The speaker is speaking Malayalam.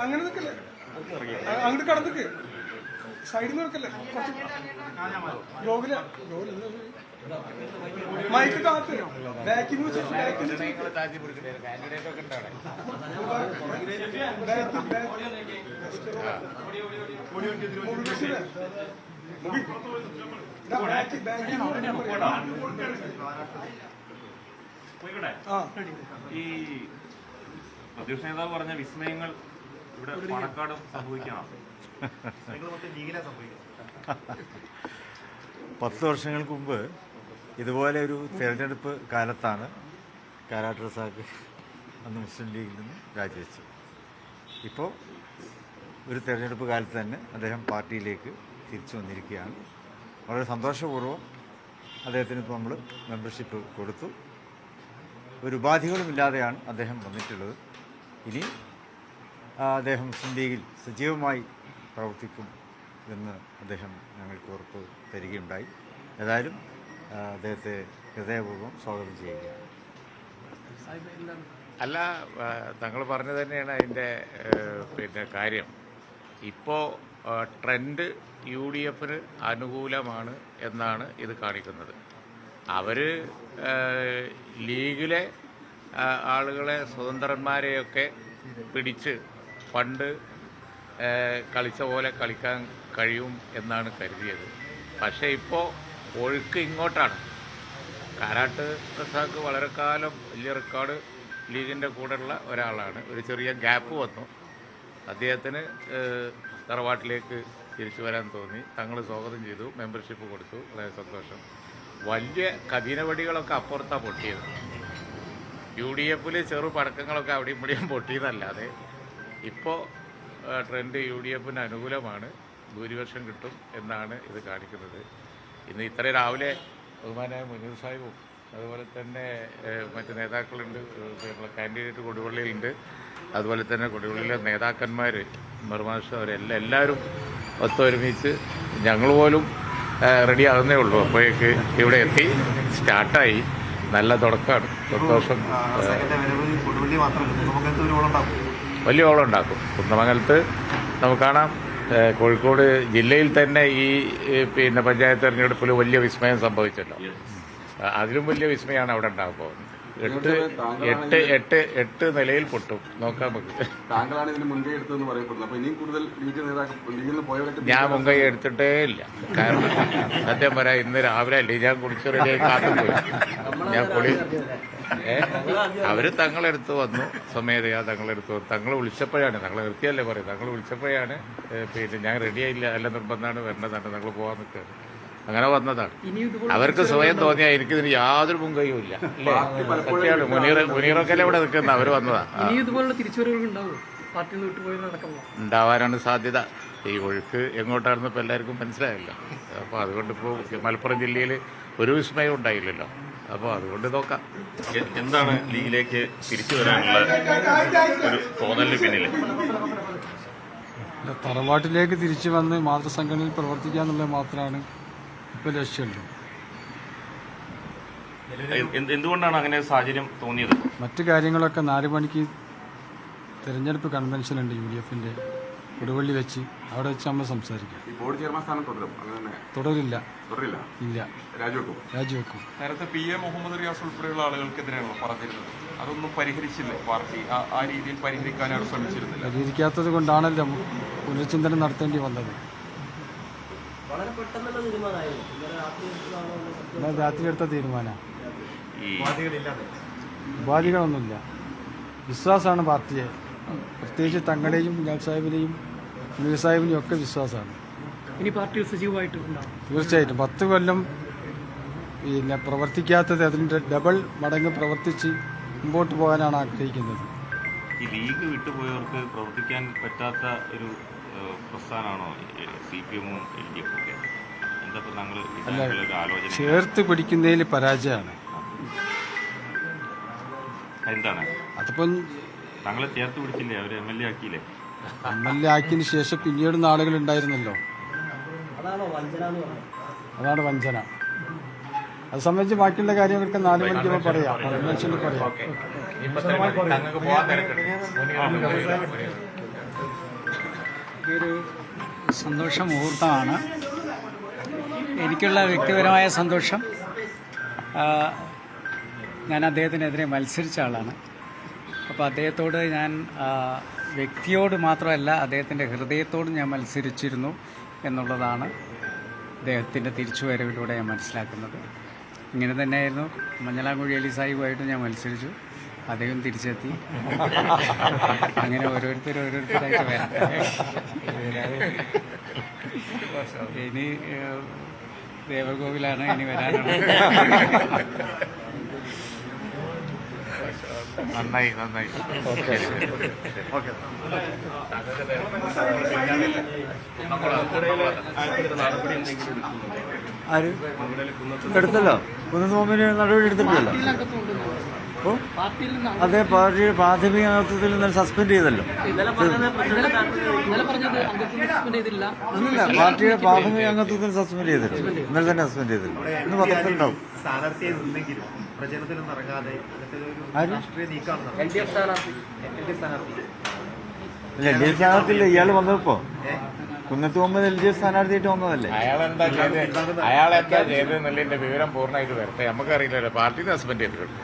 അങ്ങനെ നിൽക്കല്ലേ, അങ്ങോട്ട് കടന്നിക്ക് സൈഡിൽ നിന്ന് നിൽക്കല്ലേ, ബ്ലോഗില് മൈക്ക് കാത്ത് ബാക്കിൽ ഈ പ്രതിപക്ഷ നേതാവ് പറഞ്ഞ വിസ്മയങ്ങൾ ഇവിടെ പാണക്കാടും സംഭവിക്കണം. 10 വർഷങ്ങൾക്ക് മുമ്പ് ഇതുപോലെ ഒരു തിരഞ്ഞെടുപ്പ് കാലത്താണ് കാരാട്ട് റസാഖ് അന്ന് മുസ്ലിം ലീഗിൽ നിന്ന് രാജിവെച്ചത്. ഇപ്പോൾ ഒരു തിരഞ്ഞെടുപ്പ് കാലത്ത് തന്നെ അദ്ദേഹം പാർട്ടിയിലേക്ക് തിരിച്ചു വന്നിരിക്കുകയാണ്. വളരെ സന്തോഷപൂർവ്വം അദ്ദേഹത്തിന് ഇപ്പോൾ നമ്മൾ മെമ്പർഷിപ്പ് കൊടുത്തു. ഒരു ഉപാധികളുമില്ലാതെയാണ് അദ്ദേഹം വന്നിട്ടുള്ളത്. ഇനി അദ്ദേഹം മുസ്ലിം ലീഗിൽ സജീവമായി പ്രവർത്തിക്കും എന്ന് അദ്ദേഹം ഞങ്ങൾക്ക് ഉറപ്പ് തരികയുണ്ടായി. ഏതായാലും അദ്ദേഹത്തെ ഹൃദയപൂർവ്വം സ്വാഗതം ചെയ്യുകയാണ്. അല്ല, തങ്ങൾ പറഞ്ഞു തന്നെയാണ് അതിൻ്റെ കാര്യം. ഇപ്പോൾ ട്രെൻഡ് UDF അനുകൂലമാണ് എന്നാണ് ഇത് കാണിക്കുന്നത്. അവർ ലീഗിലെ ആളുകളെ, സ്വതന്ത്രന്മാരെയൊക്കെ പിടിച്ച് പണ്ട് കളിച്ച പോലെ കളിക്കാൻ കഴിയും എന്നാണ് കരുതിയത്. പക്ഷേ ഇപ്പോൾ ഒഴുക്ക് ഇങ്ങോട്ടാണ്. കാരാട്ട് റസാഖ് വളരെ കാലം വലിയ റെക്കോർഡ് ലീഗിൻ്റെ കൂടെയുള്ള ഒരാളാണ്. ഒരു ചെറിയ ഗ്യാപ്പ് വന്നു. അദ്ദേഹത്തിന് തറവാട്ടിലേക്ക് തിരിച്ചു വരാൻ തോന്നി. തങ്ങൾ സ്വാഗതം ചെയ്തു, മെമ്പർഷിപ്പ് കൊടുത്തു. വളരെ സന്തോഷം. വലിയ കഠിനവടികളൊക്കെ അപ്പുറത്താണ് പൊട്ടിയത്. UDF ചെറു പടക്കങ്ങളൊക്കെ അവിടെയും ഇവിടെയും പൊട്ടിയതല്ലാതെ ഇപ്പോൾ ട്രെൻഡ് UDF അനുകൂലമാണ്. ഭൂരിപക്ഷം കിട്ടും എന്നാണ് ഇത് കാണിക്കുന്നത്. ഇന്ന് ഇത്ര രാവിലെ ബഹുമാനായ മുനീർ സാഹിബും അതുപോലെ തന്നെ മറ്റ് നേതാക്കളുണ്ട്, നമ്മളെ കാൻഡിഡേറ്റ് കൊടുവള്ളിയിലുണ്ട്, അതുപോലെ തന്നെ കൊടുവള്ളിയിലെ നേതാക്കന്മാർ മറുമാഷ അവരെല്ലാവരും ഒത്തൊരുമിച്ച് ഞങ്ങൾ പോലും റെഡി ആകുന്നേ ഉള്ളൂ. അപ്പോഴേക്ക് ഇവിടെ എത്തി, സ്റ്റാർട്ടായി. നല്ല തുടക്കമാണ്. സന്തോഷം. വലിയ ഓളം ഉണ്ടാക്കും. കുന്നമംഗലത്ത് നമുക്ക് കാണാം. കോഴിക്കോട് ജില്ലയിൽ തന്നെ ഈ പഞ്ചായത്ത് തെരഞ്ഞെടുപ്പിൽ വലിയ വിസ്മയം സംഭവിച്ചല്ലോ. അതിലും വലിയ വിസ്മയമാണ് അവിടെ ഉണ്ടാകാൻ പോകുന്നത്. 8 നിലയിൽ പൊട്ടും. നോക്കാം നമുക്ക്. ഞാൻ മുൻകൈ എടുത്തിട്ടേ ഇല്ല. കാരണം സത്യം പറയാം, ഇന്ന് രാവിലെ അല്ലേ ഞാൻ കുടിച്ച് റെഡിയായി കാത്തുപോയി. ഞാൻ അവര് തങ്ങളെടുത്ത് വന്നു, സ്വമേധയാ തങ്ങളെടുത്ത് വന്നു. തങ്ങൾ വിളിച്ചപ്പോഴാണ്, തങ്ങളെ നിർത്തിയല്ലേ പറയും, തങ്ങൾ വിളിച്ചപ്പോഴാണ് ഞാൻ റെഡിയായില്ല, അല്ല നിർബന്ധമാണ് വരേണ്ടതാണ്, തങ്ങൾ പോകാൻ നിൽക്കുകയാണ്. അങ്ങനെ വന്നതാണ്. അവർക്ക് സ്വയം തോന്നിയാൽ എനിക്കിതിന് യാതൊരു മുൻകൈയും ഇല്ല. അല്ലേ? സത്യമാണ്. മുനീറൊക്കെ ഇവിടെ നിൽക്കുന്ന അവർ വന്നതാണ്. ഉണ്ടാവാനാണ് സാധ്യത. ഈ ഒഴുക്ക് എങ്ങോട്ടാണെന്ന് ഇപ്പോൾ എല്ലാവർക്കും മനസ്സിലായല്ലോ. അപ്പോൾ അതുകൊണ്ട് ഇപ്പോൾ മലപ്പുറം ജില്ലയിൽ ഒരു വിസ്മയം ഉണ്ടായില്ലല്ലോ. അപ്പോൾ അതുകൊണ്ട് നോക്കാം. എന്താണ് ലീഗിലേക്ക് തിരിച്ചു വരാനുള്ള ഒരു തോന്നലിന് പിന്നിൽ? തറവാട്ടിലേക്ക് തിരിച്ചു വന്ന് മാതൃസംഘടനയിൽ പ്രവർത്തിക്കുക എന്നുള്ളത് മാത്രമാണ് ഇപ്പോൾ ലക്ഷ്യമുള്ളത്. എന്തുകൊണ്ടാണ് അങ്ങനെ സാഹചര്യം തോന്നിയത്? മറ്റു കാര്യങ്ങളൊക്കെ 4 മണിക്ക് തെരഞ്ഞെടുപ്പ് കൺവെൻഷൻ ഉണ്ട് UDF കൊടുവള്ളി വെച്ച്. അവിടെ വെച്ച് നമ്മൾ സംസാരിക്കാം. ബോർഡ് ചെയർമാൻ സ്ഥാനം തുടരില്ല. ഇല്ല, രാജിവെക്കും. നേരത്തെ PA മുഹമ്മദ് റിയാസ് ഉൾപ്പെടെയുള്ള ആളുകൾക്കെതിരെയാണല്ലോ പറഞ്ഞിരുന്നത്. അതൊന്നും പരിഹരിച്ചില്ലേ പാർട്ടി? ആ രീതിയിൽ പരിഹരിക്കാനാണ് ശ്രമിച്ചിരുന്നില്ല. പരിഹരിക്കാത്തത് കൊണ്ടാണല്ലോ പുനർചിന്തനം നടത്തേണ്ടി വന്നത്. രാത്രി എടുത്ത തീരുമാനം. ഉപാധികളൊന്നുമില്ല. വിശ്വാസമാണ് പാർട്ടിയെ. പ്രത്യേകിച്ച് തങ്ങളുടെയും ഗാൽ സാഹിബിനെയും മുനീർ സാഹിബിനെയും ഒക്കെ വിശ്വാസമാണ്. ഇനി പാർട്ടിയിൽ സജീവമായിട്ട് തീർച്ചയായിട്ടും 10 കൊല്ലം പ്രവർത്തിക്കാത്തത് അതിൻ്റെ ഡബിൾ മടങ്ങ് പ്രവർത്തിച്ച് മുമ്പോട്ട് പോകാനാണ് ആഗ്രഹിക്കുന്നത്. ഈ ലീഗ് വിട്ടുപോയവർക്ക് പ്രവർത്തിക്കാൻ പറ്റാത്ത ഒരു പ്രസ്ഥാനമാണോ CPM-ഉം LDF-ഉം ഒക്കെ? എന്താ താങ്കൾ ആലോചന? ചേർത്ത് പിടിക്കുന്നതിൽ പരാജയമാണ്. എന്താണ് അതിപ്പം താങ്കളെ ചേർത്ത് പിടിച്ചില്ലേ? അവർ MLA ആക്കിയില്ലേ? MLA ആക്കിയതിന് ശേഷം പിന്നീടുന്ന ആളുകൾ ഉണ്ടായിരുന്നല്ലോ. അതാണ് വഞ്ചന. അത് സംബന്ധിച്ച് ബാക്കിയുള്ള കാര്യങ്ങൾക്ക് 4 മണിക്കുമ്പോൾ പറയാം, കൺവെൻഷനിൽ പറയാം. ഇതൊരു സന്തോഷ മുഹൂർത്തമാണ്. എനിക്കുള്ള വ്യക്തിപരമായ സന്തോഷം, ഞാൻ അദ്ദേഹത്തിനെതിരെ മത്സരിച്ച ആളാണ്. അപ്പോൾ അദ്ദേഹത്തോട് ഞാൻ വ്യക്തിയോട് മാത്രമല്ല അദ്ദേഹത്തിൻ്റെ ഹൃദയത്തോട് ഞാൻ മത്സരിച്ചിരുന്നു എന്നുള്ളതാണ് അദ്ദേഹത്തിൻ്റെ തിരിച്ചുവരവിലൂടെ ഞാൻ മനസ്സിലാക്കുന്നത്. ഇങ്ങനെ തന്നെയായിരുന്നു മഞ്ഞളാംകുഴി അലി സാഹിബുമായിട്ട് ഞാൻ മത്സരിച്ചു, അദ്ദേഹം തിരിച്ചെത്തി. അങ്ങനെ ഓരോരുത്തരായിട്ട് വരാം. ഇനി ദേവഗോവിലാണ് ഇനി വരാനാണ്. നന്നായി നന്നായി. ആര് എടുത്തല്ലോ? കുന്നത്ത് മുഹമ്മദിന് നടപടി എടുത്തിട്ടില്ലല്ലോ. ഓ, അതേ പാർട്ടിയുടെ പ്രാഥമിക നേതൃത്വത്തിൽ നിന്ന് സസ്പെൻഡ് ചെയ്തല്ലോ. ഇന്നലെ പറഞ്ഞത് അംഗത്വം സസ്പെൻഡ് ചെയ്തില്ല. ഒന്നുമില്ല, പാർട്ടിയുടെ പ്രാഥമിക അംഗത്വത്തിന് സസ്പെൻഡ് ചെയ്തില്ല. ഇന്നലെ തന്നെ സസ്പെൻഡ് ചെയ്തില്ല. ഇന്ന് പത്രത്തിലുണ്ടാവും. LDF സ്ഥാനാർത്ഥിയില്ല, ഇയാൾ വന്നപ്പോ കുന്നത്ത് മുഹമ്മദ് LDF സ്ഥാനാർത്ഥിയായിട്ട് വന്നതല്ലേ. അയാളെന്താ ചെയ്തെന്നുള്ളതിന്റെ വിവരം പൂർണ്ണമായിട്ട് വരട്ടെ. നമുക്കറിയില്ലല്ലോ, പാർട്ടി സസ്പെൻഡ് ചെയ്തിട്ടുണ്ട്.